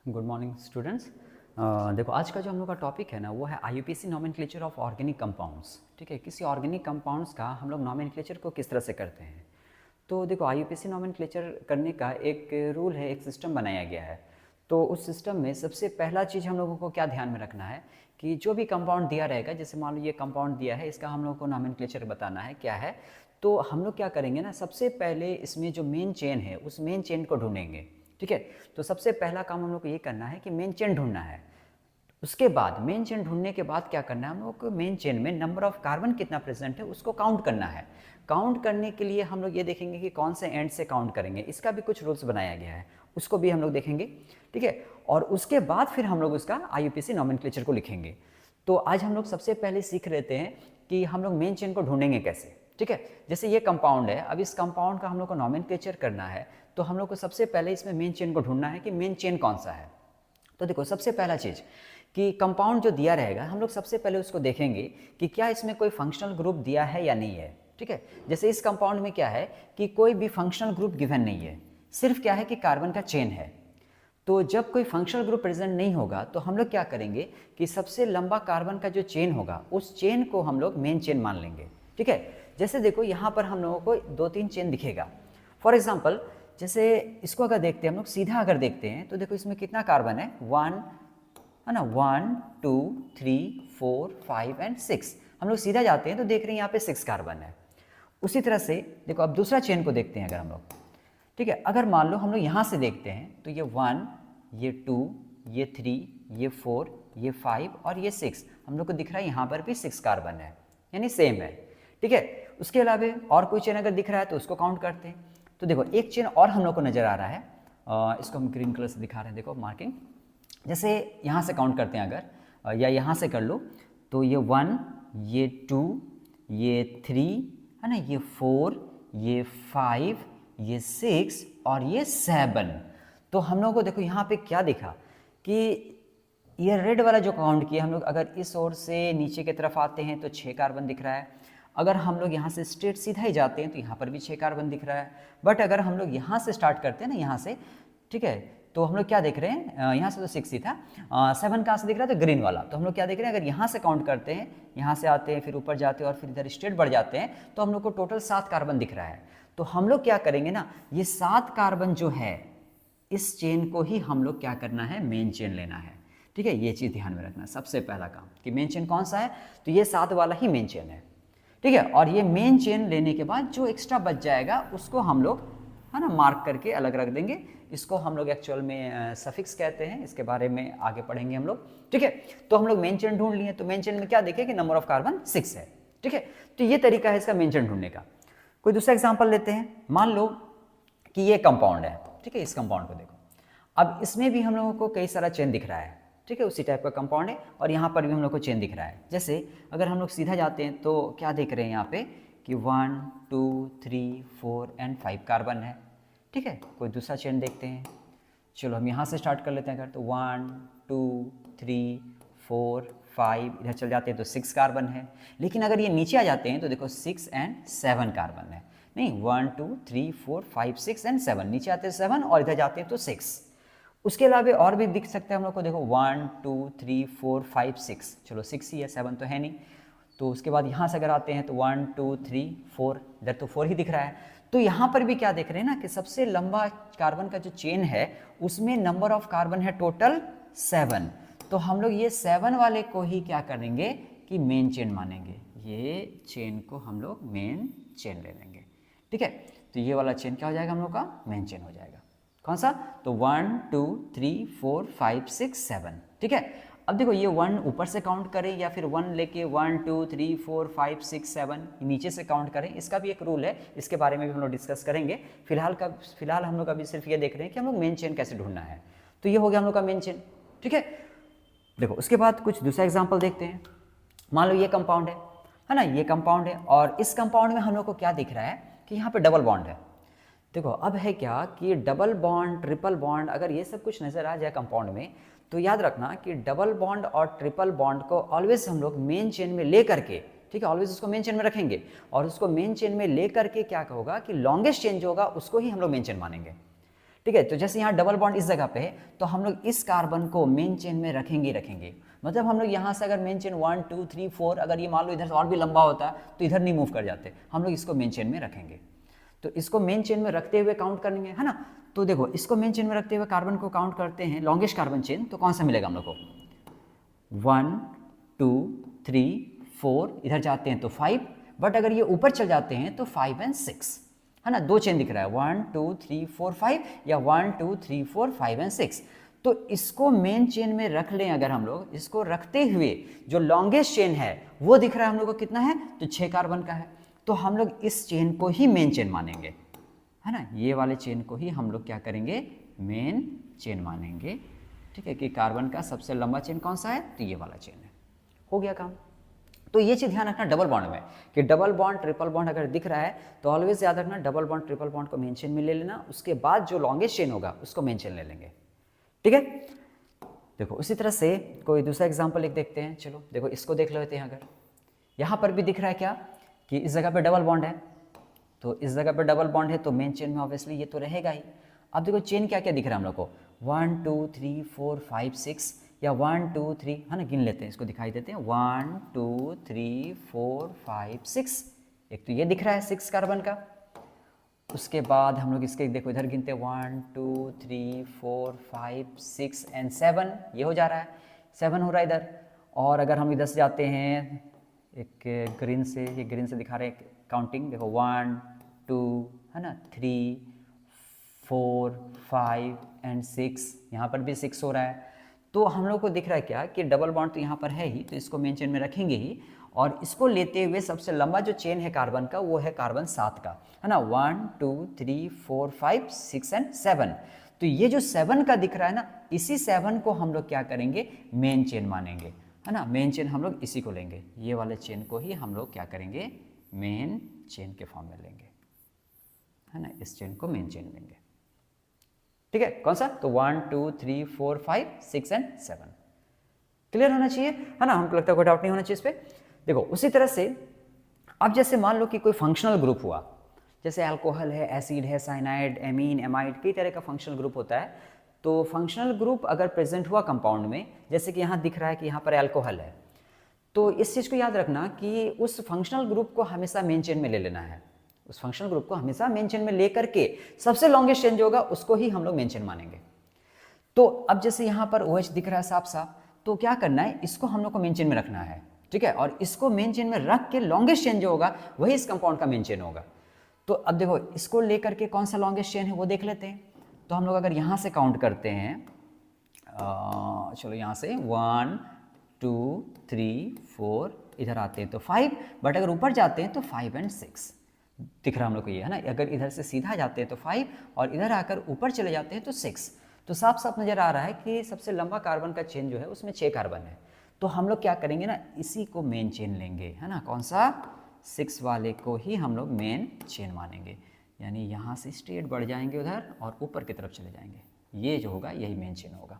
Good morning students. देखो आज का जो हम लोग का टॉपिक है ना वो है IUPAC nomenclature of organic compounds. ठीक है, किसी ऑर्गेनिक कंपाउंड्स का हम लोग नॉमेनक्लेचर को किस तरह से करते हैं। तो देखो आईयूपीएसी नॉमेनक्लेचर करने का एक रूल है, एक सिस्टम बनाया गया है। तो उस सिस्टम में सबसे पहला चीज़ हम लोगों को क्या ध्यान में रखना है कि जो भी कंपाउंड दिया रहेगा, जैसे मान लो ये कंपाउंड दिया है, इसका हम लोग को नॉमेनक्लेचर बताना है क्या है। तो हम लोग क्या करेंगे ना, सबसे पहले इसमें जो मेन चेन है उस मेन चेन को ढूंढेंगे। ठीक है, तो सबसे पहला काम हम लोग को ये करना है कि मेन चेन ढूंढना है। उसके बाद मेन चेन ढूंढने के बाद क्या करना है, हम लोग को मेन चेन में नंबर ऑफ कार्बन कितना प्रेजेंट है उसको काउंट करना है। काउंट करने के लिए हम लोग ये देखेंगे कि कौन से एंड से काउंट करेंगे, इसका भी कुछ रूल्स बनाया गया है, उसको भी हम लोग देखेंगे। ठीक है, और उसके बाद फिर हम लोग उसका आईयूपीएसी नॉमेनक्लेचर को लिखेंगे। तो आज हम लोग सबसे पहले सीख लेते हैं कि हम लोग मेन चेन को ढूंढेंगे कैसे। ठीक है, जैसे ये कंपाउंड है, अब इस कंपाउंड का हम लोग को नॉमेनक्लेचर करना है, तो हम लोग को सबसे पहले इसमें मेन चेन को ढूंढना है कि मेन चेन कौन सा है। तो देखो सबसे पहला चीज़ कि कंपाउंड जो दिया रहेगा हम लोग सबसे पहले उसको देखेंगे कि क्या इसमें कोई फंक्शनल ग्रुप दिया है या नहीं है। ठीक है, जैसे इस कंपाउंड में क्या है कि कोई भी फंक्शनल ग्रुप गिवन नहीं है, सिर्फ क्या है कि कार्बन का चेन है। तो जब कोई फंक्शनल ग्रुप प्रेजेंट नहीं होगा तो हम लोग क्या करेंगे कि सबसे लंबा कार्बन का जो चेन होगा उस चेन को हम लोग मेन चेन मान लेंगे। ठीक है, जैसे देखो यहाँ पर हम लोगों को 2-3 चेन दिखेगा। फॉर एग्जाम्पल जैसे इसको अगर देखते हैं हम लोग, सीधा अगर देखते हैं तो देखो इसमें कितना कार्बन है, 1 है ना, 1 2 3 4 5 एंड 6। हम लोग सीधा जाते हैं तो देख रहे हैं यहाँ पे 6 कार्बन है। उसी तरह से देखो अब दूसरा चेन को देखते हैं अगर हम लोग। ठीक है, अगर मान लो हम लोग यहाँ से देखते हैं तो ये 1, ये 2, ये 3, ये 4, ये 5 और ये 6 हम लोग को दिख रहा है, यहाँ पर भी 6 कार्बन है, यानी सेम है। ठीक है, उसके अलावा और कोई चेन अगर दिख रहा है तो उसको काउंट करते हैं। तो देखो एक चेन और हम लोग को नज़र आ रहा है, इसको हम ग्रीन कलर से दिखा रहे हैं, देखो मार्किंग। जैसे यहाँ से काउंट करते हैं अगर, या यहाँ से कर लो, तो ये 1, ये 2, ये 3 है ना, ये 4, ये 5, ये 6 और ये 7। तो हम लोगों को देखो यहाँ पे क्या दिखा कि ये रेड वाला जो काउंट किया हम लोग, अगर इस ओर से नीचे की तरफ आते हैं तो 6 कार्बन दिख रहा है। अगर हम लोग यहाँ से स्ट्रेट सीधा ही जाते हैं तो यहाँ पर भी 6 कार्बन दिख रहा है। बट अगर हम लोग यहाँ से स्टार्ट करते हैं ना, यहाँ से, ठीक है, तो हम लोग क्या देख रहे हैं, यहाँ से तो 6 ही था, 7 कहाँ से दिख रहा है, तो ग्रीन वाला। तो हम लोग क्या देख रहे हैं, अगर यहाँ से काउंट करते हैं, यहाँ से आते हैं फिर ऊपर जाते हैं और फिर इधर स्ट्रेट बढ़ जाते हैं तो हम लोग को टोटल 7 कार्बन दिख रहा है। तो हम लोग क्या करेंगे ना, ये 7 कार्बन जो है इस चेन को ही हम लोग क्या करना है, मेन चेन लेना है। ठीक है, ये चीज़ ध्यान में रखना है सबसे पहला काम कि मेन चेन कौन सा है, तो ये 7 वाला ही मेन चेन है। ठीक है, और ये मेन चेन लेने के बाद जो एक्स्ट्रा बच जाएगा उसको हम लोग है ना मार्क करके अलग रख देंगे। इसको हम लोग एक्चुअल में सफिक्स कहते हैं, इसके बारे में आगे पढ़ेंगे हम लोग। ठीक है, तो हम लोग मेन चेन ढूंढ लिए, तो मेन चेन में क्या देखें कि नंबर ऑफ कार्बन 6 है। ठीक है, तो ये तरीका है इसका मेन चेन ढूंढने का। कोई दूसरा एग्जाम्पल लेते हैं, मान लो कि ये कंपाउंड है। ठीक है, इस कंपाउंड को देखो, अब इसमें भी हम लोगों को कई सारा चेन दिख रहा है। ठीक है, उसी टाइप का कंपाउंड है और यहाँ पर भी हम लोग को चेन दिख रहा है। जैसे अगर हम लोग सीधा जाते हैं तो क्या देख रहे हैं यहाँ पे कि 1 2 3 4 एंड 5 कार्बन है। ठीक है, कोई दूसरा चेन देखते हैं, चलो हम यहाँ से स्टार्ट कर लेते हैं। अगर तो 1 2 3 4 5 इधर चल जाते हैं तो 6 कार्बन है। लेकिन अगर ये नीचे आ जाते हैं तो देखो 6 एंड 7 कार्बन है। नहीं, 1 2 3 4 5 6 एंड 7, नीचे आते हैं 7 और इधर जाते हैं तो 6। उसके अलावा और भी दिख सकते हैं हम लोग को, देखो 1 2 3 4 5 6, चलो 6 ही है, 7 तो है नहीं। तो उसके बाद यहाँ से अगर आते हैं तो 1 2 3 4, इधर तो 4 ही दिख रहा है। तो यहाँ पर भी क्या देख रहे हैं ना कि सबसे लंबा कार्बन का जो चेन है उसमें नंबर ऑफ कार्बन है टोटल 7। तो हम लोग ये 7 वाले को ही क्या करेंगे कि मेन चेन मानेंगे, ये चेन को हम लोग मेन चेन ले लेंगे। ठीक है, तो ये वाला चेन क्या हो जाएगा, हम लोग का मेन चेन हो जाएगा। कौन सा, तो 1 2 3 4 5 6 7। ठीक है, अब देखो ये 1 ऊपर से काउंट करें या फिर 1 लेके 1 2 3 4 5 6 7 नीचे से काउंट करें, इसका भी एक रूल है, इसके बारे में भी हम लोग डिस्कस करेंगे। फिलहाल हम लोग अभी सिर्फ ये देख रहे हैं कि हम लोग मेन चेन कैसे ढूंढना है। तो ये हो गया हम लोग का मेन चेन। ठीक है, देखो उसके बाद कुछ दूसरा एग्जाम्पल देखते हैं। मान लो ये कंपाउंड है ना, ये कंपाउंड है और इस कंपाउंड में हम लोग को क्या दिख रहा है कि यहाँ पे डबल बॉन्ड है। देखो अब है क्या कि डबल बॉन्ड, ट्रिपल बॉन्ड, अगर ये सब कुछ नज़र आ जाए कंपाउंड में तो याद रखना कि डबल बॉन्ड और ट्रिपल बॉन्ड को ऑलवेज हम लोग मेन चेन में ले करके, ठीक है, ऑलवेज उसको मेन चेन में रखेंगे और उसको मेन चेन में ले करके क्या होगा कि लॉन्गेस्ट चेन जो होगा उसको ही हम लोग मेन चेन मानेंगे। ठीक है। तो जैसे यहाँ डबल बॉन्ड इस जगह पे है, तो हम लोग इस कार्बन को मेन चेन में रखेंगे। मतलब हम लोग यहाँ से अगर मेन चेन 1 2 3 4, अगर ये मान लो इधर से और भी लंबा होता तो इधर नहीं मूव कर जाते, हम लोग इसको मेन चेन में रखेंगे। तो इसको मेन चेन में रखते हुए काउंट करेंगे, है ना। तो देखो इसको मेन चेन में रखते हुए कार्बन को काउंट करते हैं, लॉन्गेस्ट कार्बन चेन, तो कौन सा मिलेगा हम लोग को? 1 2 3 4, इधर जाते हैं तो 5, बट अगर ये ऊपर चल जाते हैं तो 5 और 6, है ना। 2 चेन दिख रहा है, 1 2 3 4 5 या 1 2 3 4 5 और 6। तो इसको मेन चेन में रख लें अगर हम लोग, इसको रखते हुए जो लॉन्गेस्ट चेन है वो दिख रहा है हम लोग को कितना है, तो 6 कार्बन का है। तो हम लोग इस चेन को ही मेन चेन मानेंगे, है ना। ये वाले चेन को ही हम लोग क्या करेंगे, मेन चेन मानेंगे। ठीक है, कि कार्बन का सबसे लंबा चेन कौन सा है, तो ये वाला चेन है। हो गया काम। तो ये चीज़ ध्यान रखना डबल बॉन्ड में, कि डबल बॉन्ड ट्रिपल बॉन्ड अगर दिख रहा है तो ऑलवेज याद रखना डबल बॉन्ड ट्रिपल बॉन्ड को मेन चेन में ले लेना, उसके बाद जो लॉन्गेस्ट चेन होगा उसको मेन चेन ले लेंगे। ठीक है। देखो उसी तरह से कोई दूसरा एग्जाम्पल एक देखते हैं। चलो देखो इसको देख लेते हैं। अगर यहाँ पर भी दिख रहा है क्या, कि इस जगह पे डबल बॉन्ड है, तो इस जगह पे डबल बॉन्ड है तो मेन चेन में ऑब्वियसली ये तो रहेगा ही। अब देखो चेन क्या क्या दिख रहा है हम लोग को, 1 2 3 4 5 6, या 1 2 3, है ना, गिन लेते हैं, इसको दिखाई देते हैं, 1 2 3 4 5 6। एक तो ये दिख रहा है 6 कार्बन का। उसके बाद हम लोग इसके देखो इधर गिनते हैं, 1 2 3 4 5 6 एंड 7, ये हो जा रहा है, 7 हो रहा है इधर। और अगर हम इधर से जाते हैं, एक ग्रीन से, ये ग्रीन से दिखा रहे हैं काउंटिंग, देखो 1 2, है ना, 3 4 5 एंड 6, यहाँ पर भी 6 हो रहा है। तो हम लोग को दिख रहा है क्या, कि डबल बॉन्ड तो यहाँ पर है ही, तो इसको मेन चेन में रखेंगे ही। और इसको लेते हुए सबसे लंबा जो चेन है कार्बन का, वो है कार्बन 7 का, है ना, 1 2 3 4 5 6 एंड 7। तो ये जो 7 का दिख रहा है ना, इसी 7 को हम लोग क्या करेंगे, मेन चेन मानेंगे, है ना। मेन चेन हम लोग इसी को लेंगे, ये वाले चेन को ही हम लोग क्या करेंगे, मेन चेन के फॉर्म में लेंगे, है ना। इस चेन को मेन चेन लेंगे। ठीक है, कौन सा, तो 1 2 3 4 5 6 एंड 7। क्लियर होना चाहिए, है ना। हमको लगता है कोई डाउट नहीं होना चाहिए इस पे। देखो उसी तरह से अब जैसे मान लो कि कोई फंक्शनल ग्रुप हुआ, जैसे अल्कोहल है, एसिड है, साइनाइड, एमीन, एमाइड, कई तरह का फंक्शनल ग्रुप होता है। तो फंक्शनल ग्रुप अगर प्रेजेंट हुआ कंपाउंड में, जैसे कि यहाँ दिख रहा है कि यहाँ पर अल्कोहल है, तो इस चीज़ को याद रखना कि उस फंक्शनल ग्रुप को हमेशा मेन चेन में ले लेना है। उस फंक्शनल ग्रुप को हमेशा मेन चेन में लेकर के सबसे लॉन्गेस्ट चेन जो होगा उसको ही हम लोग मेन चेन मानेंगे। तो अब जैसे यहाँ पर OH दिख रहा है साफ साफ, तो क्या करना है, इसको हम लोग को मेन चेन में रखना है। ठीक है, और इसको मेन चेन में रख के लॉन्गेस्ट चेन जो होगा वही इस कंपाउंड का मेन चेन होगा। तो अब देखो इसको लेकर के कौन सा लॉन्गेस्ट चेन है वो देख लेते हैं। तो हम लोग अगर यहाँ से काउंट करते हैं, चलो यहाँ से 1 2 3 4, इधर आते हैं तो 5, बट अगर ऊपर जाते हैं तो 5 एंड 6 दिख रहा है हम लोग को, ये है ना। अगर इधर से सीधा जाते हैं तो 5, और इधर आकर ऊपर चले जाते हैं तो 6। तो साफ साफ नजर आ रहा है कि सबसे लंबा कार्बन का चेन जो है उसमें 6 कार्बन है। तो हम लोग क्या करेंगे ना, इसी को मेन चेन लेंगे, है ना। कौन सा, 6 वाले को ही हम लोग मेन चेन मानेंगे। यानी यहाँ से स्ट्रेट बढ़ जाएंगे उधर और ऊपर की तरफ चले जाएंगे, ये जो होगा यही मेन चेन होगा।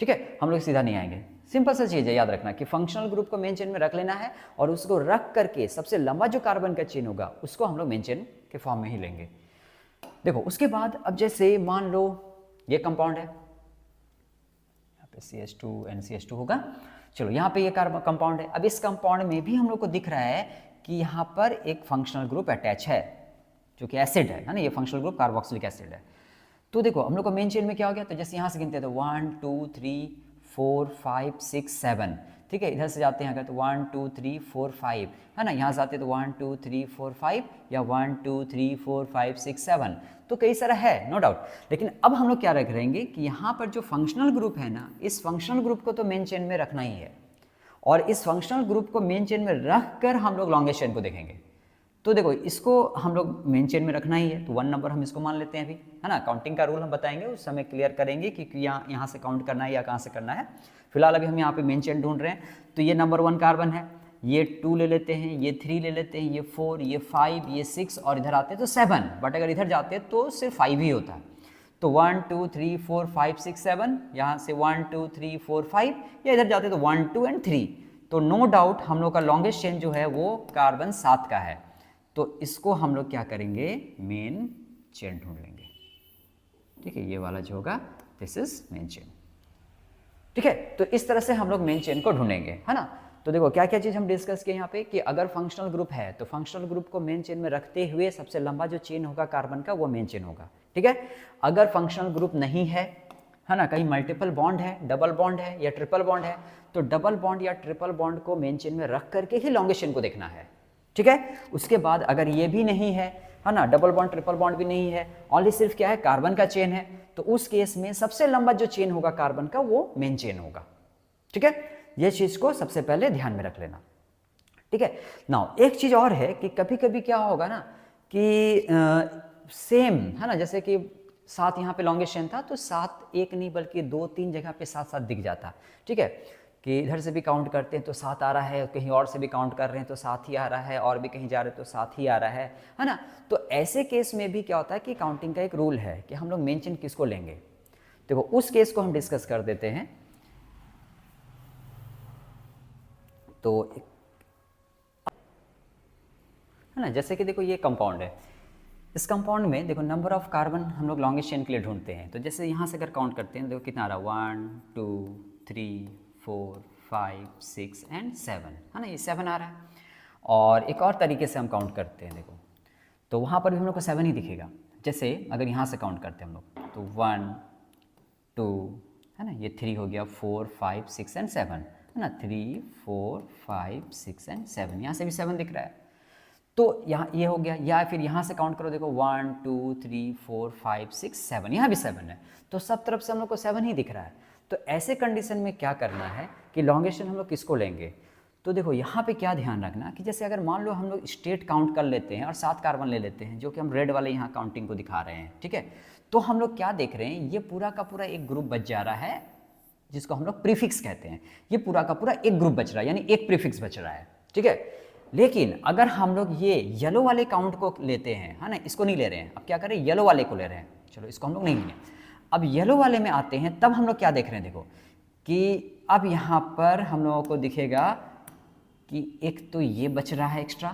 ठीक है, हम लोग सीधा नहीं आएंगे। सिंपल सा चीज़ है, याद रखना कि फंक्शनल ग्रुप को मेन चेन में रख लेना है, और उसको रख करके सबसे लंबा जो कार्बन का चेन होगा उसको हम लोग मेन चेन के फॉर्म में ही लेंगे। देखो उसके बाद अब जैसे मान लो ये कंपाउंड है, यहाँ पे CH2 NCH2 होगा। चलो यहाँ पे ये कार्बन कंपाउंड है। अब इस कंपाउंड में भी हम लोग को दिख रहा है कि यहाँ पर एक फंक्शनल ग्रुप अटैच है जो कि एसिड है ना। ये फंक्शनल ग्रुप कार्बोक्सिलिक एसिड है। तो देखो हम लोग को मेन चेन में क्या हो गया, तो जैसे यहाँ से गिनते हैं तो 1 2 3 4 5 6 7, ठीक है। इधर से जाते हैं अगर तो 1 2 3 4 5, है ना। यहाँ से आते हैं तो 1 2 3 4 5, या 1 2 3 4 5 6 7, तो कई सारा है नो डाउट। लेकिन अब हम लोग क्या रख रहेंगे कि यहाँ पर जो फंक्शनल ग्रुप है ना, इस फंक्शनल ग्रुप को तो मेन चेन में रखना ही है, और इस फंक्शनल ग्रुप को मेन चेन में रख कर हम लोग लॉन्गेस्ट चेन को देखेंगे। तो देखो इसको हम लोग मेन चेन में रखना ही है, तो 1 नंबर हम इसको मान लेते हैं अभी, है ना। काउंटिंग का रूल हम बताएंगे, उस समय क्लियर करेंगे कि यहाँ से काउंट करना है या कहाँ से करना है। फिलहाल अभी हम यहाँ पे मेन चेन ढूंढ रहे हैं। तो ये नंबर 1 कार्बन है, ये 2 ले लेते हैं, ये 3 ले लेते हैं, ये 4, ये 5, ये 6, और इधर आते हैं तो 7, बट अगर इधर जाते हैं तो सिर्फ 5 ही होता है। तो 1 2 3 4 5 6 7, यहाँ से 1 2 3 4 5, या इधर जाते हैं तो 1 2 एंड 3। तो नो डाउट हम लोग का लॉन्गेस्ट चेन जो है वो कार्बन 7 का है। तो इसको हम लोग क्या करेंगे, मेन चेन ढूंढ लेंगे। ठीक है, ये वाला जो होगा दिस इज मेन चेन। ठीक है, तो इस तरह से हम लोग मेन चेन को ढूंढेंगे, है ना। तो देखो क्या क्या चीज़ हम डिस्कस किए यहाँ पे कि अगर फंक्शनल ग्रुप है तो फंक्शनल ग्रुप को मेन चेन में रखते हुए सबसे लंबा जो चेन होगा कार्बन का वो मेन चेन होगा। ठीक है, अगर फंक्शनल ग्रुप नहीं है ना, कहीं मल्टीपल बॉन्ड है, डबल बॉन्ड है या ट्रिपल बॉन्ड है, तो डबल बॉन्ड या ट्रिपल बॉन्ड को मेन चेन में रख करके ही लॉन्गेस्ट चेन को देखना है। ठीक है, उसके बाद अगर ये भी नहीं है ना, डबल बॉन्ड ट्रिपल बॉन्ड भी नहीं है, ओनली सिर्फ क्या है कार्बन का चेन है, तो उस केस में सबसे लंबा जो चेन होगा कार्बन का वो मेन चेन होगा। ठीक है, ये चीज को सबसे पहले ध्यान में रख लेना। ठीक है, नाउ एक चीज और है कि कभी कभी क्या होगा ना कि सेम है ना, जैसे कि 7 यहाँ पे लॉन्गेस्ट चेन था तो 7 एक नहीं बल्कि 2-3 जगह पे 7-7 दिख जाता। ठीक है, कि इधर से भी काउंट करते हैं तो 7 आ रहा है, कहीं और से भी काउंट कर रहे हैं तो 7 ही आ रहा है, और भी कहीं जा रहे हैं तो 7 ही आ रहा है ना। तो ऐसे केस में भी क्या होता है कि काउंटिंग का एक रूल है कि हम लोग मेन चेन किसको लेंगे। देखो उस केस को हम डिस्कस कर देते हैं। तो है ना, जैसे कि देखो ये कंपाउंड है, इस कंपाउंड में देखो नंबर ऑफ कार्बन हम लोग लॉन्गेस्ट चेन के लिए ढूंढते हैं। तो जैसे यहाँ से अगर काउंट करते हैं देखो कितना आ रहा है, 1 2 3 4 5 6 एंड 7, है ना, ये 7 आ रहा है। और एक और तरीके से हम काउंट करते हैं देखो, तो वहाँ पर भी हम लोग को 7 ही दिखेगा। जैसे अगर यहाँ से काउंट करते हैं हम लोग तो 1 2 है ना, ये 3 हो गया, 4 5 6 एंड 7 है ना, 3 4 5 6 एंड 7, यहाँ से भी 7 दिख रहा है। तो यहाँ ये हो गया, या फिर यहाँ से काउंट करो देखो 1 2 3 4 5 6 7, यहाँ भी 7 है, तो सब तरफ से हम लोग को 7 ही दिख रहा है। तो ऐसे कंडीशन में क्या करना है कि लॉन्गेस्ट चेन हम लोग किसको लेंगे। तो देखो यहाँ पे क्या ध्यान रखना कि जैसे अगर मान लो हम लोग स्टेट काउंट कर लेते हैं और 7 कार्बन ले लेते हैं, जो कि हम रेड वाले यहाँ काउंटिंग को दिखा रहे हैं। ठीक है, तो हम लोग क्या देख रहे हैं, ये पूरा का पूरा एक ग्रुप बच जा रहा है जिसको हम लोग प्रीफिक्स कहते हैं। ये पूरा का पूरा एक ग्रुप बच रहा है, यानी एक प्रीफिक्स बच रहा है। ठीक है, लेकिन अगर हम लोग ये येलो वाले काउंट को लेते हैं, है ना, इसको नहीं ले रहे हैं, अब क्या करें, येलो वाले को ले रहे हैं, चलो इसको हम लोग नहीं लिए। अब येलो वाले में आते हैं, तब हम लोग क्या देख रहे हैं, देखो कि अब यहाँ पर हम लोगों को दिखेगा कि एक तो ये बच रहा है एक्स्ट्रा,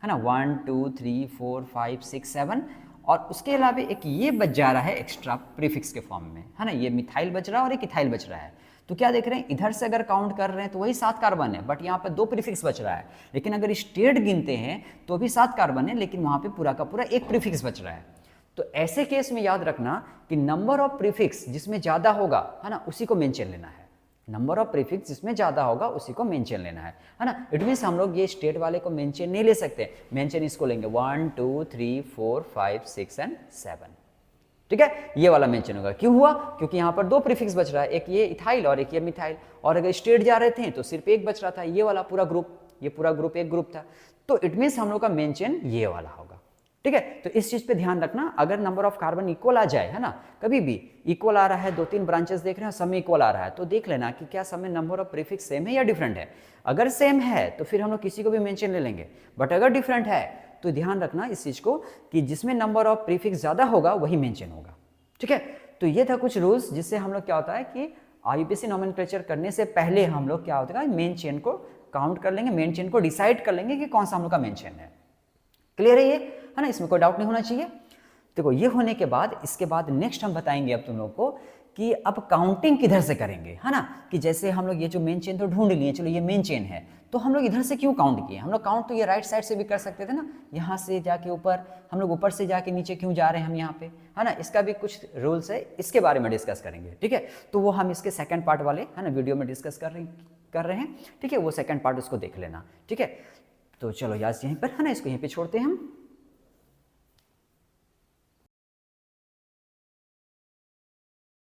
है ना, 1 2 3 4 5 6 7, और उसके अलावा एक ये बच जा रहा है एक्स्ट्रा प्रीफिक्स के फॉर्म में, है ना, ये मिथाइल बच रहा है और एक इथाइल बच रहा है। तो क्या देख रहे हैं, इधर से अगर काउंट कर रहे हैं तो वही 7 कार्बन है, बट यहाँ पे 2 प्रीफिक्स बच रहा है। लेकिन अगर स्टेट गिनते हैं तो भी 7 कार्बन है, लेकिन वहाँ पे पूरा का पूरा एक प्रीफिक्स बच रहा है। तो ऐसे केस में याद रखना कि नंबर ऑफ प्रीफिक्स जिसमें ज़्यादा होगा, है ना, उसी को मेन चेन लेना है। नंबर ऑफ प्रीफिक्स जिसमें ज़्यादा होगा उसी को मेन चेन लेना है ना। इट मीन्स हम लोग ये स्टेट वाले को मेन चेन नहीं ले सकते, मेन चेन इसको लेंगे 1 2 3 4 5 6 एंड 7। ठीक है, ये वाला मेन चेन होगा। क्यों हुआ, क्योंकि यहाँ पर 2 प्रीफिक्स बच रहा है, एक ये इथाइल और एक ये मिथाइल, और अगर स्टेट जा रहे थे तो सिर्फ एक बच रहा था, ये वाला पूरा ग्रुप, ये पूरा ग्रुप एक ग्रुप था। तो इट मीन्स हम लोग का मेन चेन ये वाला होगा। ठीक है, तो इस चीज पे ध्यान रखना, अगर नंबर ऑफ कार्बन इक्वल आ जाए, है ना, कभी भी इक्वल आ रहा है, 2-3 ब्रांचेस देख रहे हैं सब में इक्वल आ रहा है, तो देख लेना कि क्या सब में नंबर ऑफ प्रीफिक्स सेम है या डिफरेंट है। अगर सेम है तो फिर हम लोग किसी को भी मेंशन ले लेंगे, बट अगर डिफरेंट है तो ध्यान रखना इस चीज को कि जिसमें नंबर ऑफ प्रीफिक्स ज्यादा होगा वही मेंशन होगा। ठीक है, तो ये था कुछ रूल्स जिससे हम लोग क्या होता है कि आईयूपीएसी नोमेनक्लेचर करने से पहले हम लोग क्या होता है, मेन चेन को काउंट कर लेंगे, मेन चेन को डिसाइड कर लेंगे कि कौन सा हम लोग का मेन चेन है। क्लियर है ये, है ना, इसमें कोई डाउट नहीं होना चाहिए। देखो ये होने के बाद इसके बाद नेक्स्ट हम बताएंगे अब तुम लोग को कि अब काउंटिंग किधर से करेंगे, है ना, कि जैसे हम लोग ये जो मेन चेन तो ढूंढ लिए, चलो ये मेन चेन है, तो हम लोग इधर से क्यों काउंट किए। हम लोग काउंट तो ये राइट साइड से भी कर सकते थे ना, यहाँ से जाके ऊपर, हम लोग ऊपर से जाके नीचे क्यों जा रहे हैं हम यहाँ पे, है ना, इसका भी कुछ रूल्स है, इसके बारे में डिस्कस करेंगे। ठीक है, तो वो हम इसके सेकंड पार्ट वाले, है ना, वीडियो में डिस्कस कर रहे हैं। ठीक है, वो सेकंड पार्ट उसको देख लेना। ठीक है, तो चलो यार यहीं पर, है ना, इसको यहीं पे छोड़ते हैं हम।